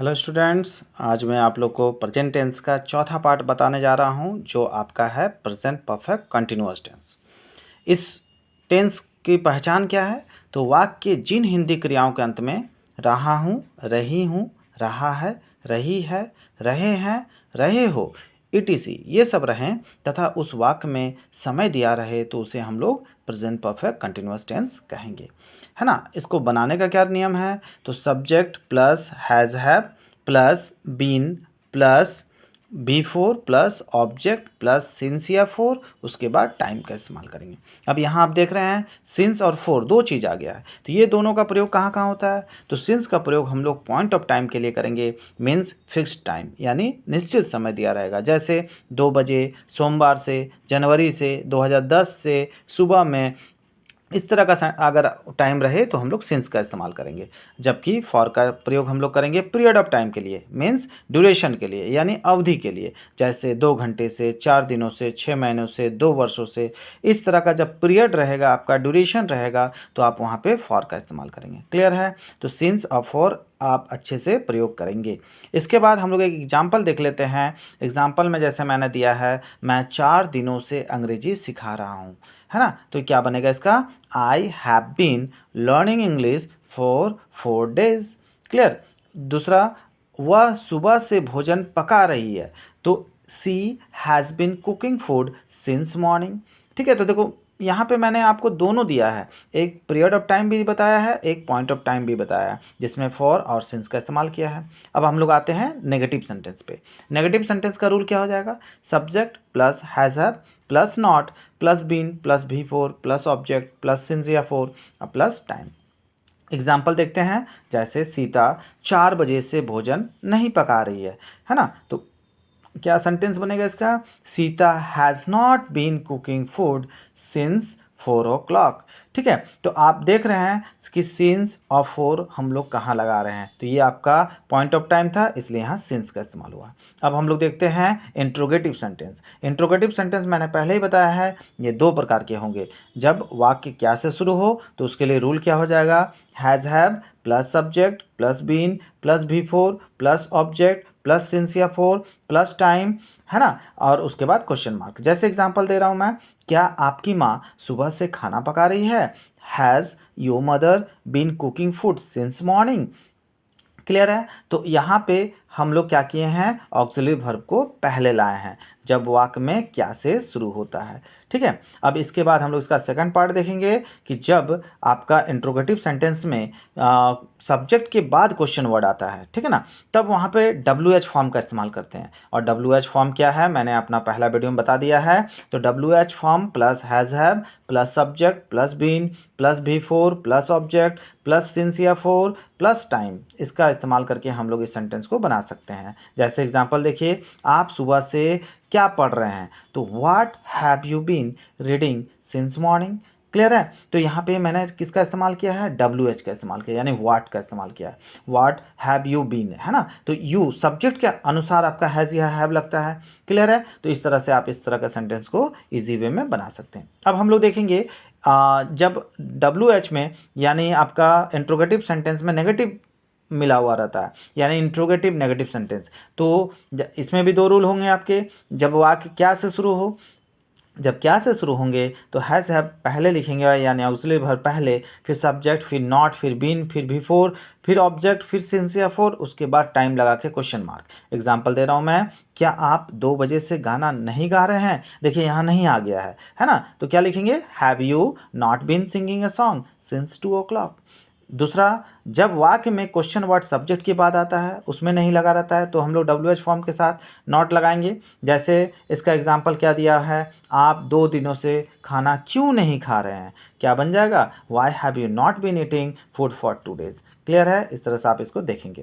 Hello students, आज मैं आप लोग को प्रेजेंट टेंस का चौथा पार्ट बताने जा रहा हूं, जो आपका है प्रेजेंट परफेक्ट कंटिन्यूअस टेंस। इस टेंस की पहचान क्या है? तो वाक्य के जिन हिंदी क्रियाओं के अंत में रहा हूं, रही हूं, रहा है, रही है, रहे हैं, रहे हो, etc ये सब रहें तथा उस वाक्य में समय दिया रहे तो उसे हम लोग प्रेजेंट परफेक्ट कंटिन्यूअस टेंस कहेंगे, है ना। इसको बनाने का क्या नियम है? तो subject plus has have plus been plus before plus object plus since या फोर, उसके बाद टाइम का इस्तेमाल करेंगे। अब यहाँ आप देख रहे हैं सिंस और फोर दो चीज़ आ गया है, तो ये दोनों का प्रयोग कहाँ कहाँ होता है? तो सिंस का प्रयोग हम लोग पॉइंट ऑफ टाइम के लिए करेंगे, मीन्स फिक्स्ड टाइम, यानी निश्चित समय दिया रहेगा। जैसे 2 बजे सोमवार से, जनवरी से, 2010 से, सुबह में, इस तरह का अगर टाइम रहे तो हम लोग सिंस का इस्तेमाल करेंगे। जबकि फॉर का प्रयोग हम लोग करेंगे पीरियड ऑफ टाइम के लिए, मीन्स ड्यूरेशन के लिए, यानी अवधि के लिए। जैसे 2 घंटे से, 4 दिनों से, 6 महीनों से, 2 वर्षों से, इस तरह का जब पीरियड रहेगा, आपका ड्यूरेशन रहेगा, तो आप वहाँ पे फॉर का इस्तेमाल करेंगे। क्लियर है? तो सिंस और फॉर आप अच्छे से प्रयोग करेंगे। इसके बाद हम लोग एक एग्जाम्पल देख लेते हैं। एग्जाम्पल में जैसे मैंने दिया है, मैं 4 दिनों से अंग्रेजी सिखा रहा हूँ, है ना। तो क्या बनेगा इसका? I have been learning English for 4 days. Clear? दूसरा, वह सुबह से भोजन पका रही है, तो she has been cooking food since morning. ठीक है, तो देखो यहाँ पे मैंने आपको दोनों दिया है, एक पीरियड ऑफ टाइम भी बताया है, एक पॉइंट ऑफ टाइम भी बताया है, जिसमें फॉर और सिंस का इस्तेमाल किया है। अब हम लोग आते हैं नेगेटिव सेंटेंस पे। नेगेटिव सेंटेंस का रूल क्या हो जाएगा? Subject plus has have plus not plus been plus V four plus object plus since या फोर प्लस टाइम। एग्जाम्पल देखते हैं। जैसे सीता 4 बजे से भोजन नहीं पका रही है ना। तो क्या सेंटेंस बनेगा इसका? Sita has not been cooking food since 4 o'clock। ठीक है, तो आप देख रहे हैं कि सिंस और 4 हम लोग कहाँ लगा रहे हैं, तो ये आपका पॉइंट ऑफ टाइम था, इसलिए यहाँ सिंस का इस्तेमाल हुआ। अब हम लोग देखते हैं इंट्रोगेटिव सेंटेंस। इंट्रोगेटिव सेंटेंस मैंने पहले ही बताया है, ये 2 प्रकार के होंगे। जब वाक्य क्या से शुरू हो तो उसके लिए रूल क्या हो जाएगा? Has have plus subject plus been plus V four plus object plus since या फोर प्लस टाइम, है ना। और उसके बाद क्वेश्चन मार्क। जैसे एग्जांपल दे रहा हूँ मैं, क्या आपकी माँ सुबह से खाना पका रही है? Has your mother been cooking food since morning. Clear है? तो यहाँ पे हम लोग क्या किए हैं? ऑक्सिलरी वर्ब को पहले लाए हैं जब वाक्य में क्या से शुरू होता है। ठीक है, अब इसके बाद हम लोग इसका सेकंड पार्ट देखेंगे कि जब आपका इंट्रोगेटिव सेंटेंस में सब्जेक्ट के बाद क्वेश्चन वर्ड आता है, ठीक है ना, तब वहाँ पे WH फॉर्म का इस्तेमाल करते हैं। और WH फॉर्म क्या है, मैंने अपना पहला वीडियो में बता दिया है। तो WH form plus has have plus subject plus been plus V four plus object plus since या फोर प्लस टाइम, इसका इस्तेमाल करके हम लोग इस सेंटेंस को बना सकते हैं। जैसे एग्जांपल देखिए, आप सुबह से क्या पढ़ रहे हैं? तो what have you been reading since morning. Clear है? तो यहाँ पे मैंने किसका इस्तेमाल किया है? WH का इस्तेमाल किया, यानी व्हाट का इस्तेमाल किया है। व्हाट हैव यू बीन, है ना। तो यू सब्जेक्ट के अनुसार आपका हैज़ या हैव लगता है। क्लियर है? तो इस तरह से आप इस तरह का सेंटेंस को ईजी वे में बना सकते हैं। अब हम लोग देखेंगे जब WH में, यानी आपका इंट्रोगेटिव सेंटेंस में नेगेटिव मिला हुआ रहता है, यानी इंट्रोगेटिव नेगेटिव सेंटेंस, तो इसमें भी 2 रूल होंगे आपके। जब वाक्य क्या से शुरू हो, जब क्या से शुरू होंगे तो हैज़ हैव पहले लिखेंगे, यानी ऑक्सिलरी वर्ब पहले, फिर सब्जेक्ट, फिर नॉट, फिर बीन, फिर बिफोर, फिर ऑब्जेक्ट, फिर सिंस या फोर, उसके बाद टाइम लगा के क्वेश्चन मार्क। एग्जांपल दे रहा हूँ मैं, क्या आप 2 बजे से गाना नहीं गा रहे हैं? देखिए यहाँ नहीं आ गया है ना। तो क्या लिखेंगे? Have you not been singing a song since 2 o'clock। दूसरा, जब वाक्य में क्वेश्चन वर्ड सब्जेक्ट के बाद आता है, उसमें नहीं लगा रहता है, तो हम लोग WH फॉर्म के साथ नॉट लगाएंगे। जैसे इसका एग्जांपल क्या दिया है, आप 2 दिनों से खाना क्यों नहीं खा रहे हैं? क्या बन जाएगा? Why have you not been eating food for 2 days। Clear है? इस तरह से आप इसको देखेंगे।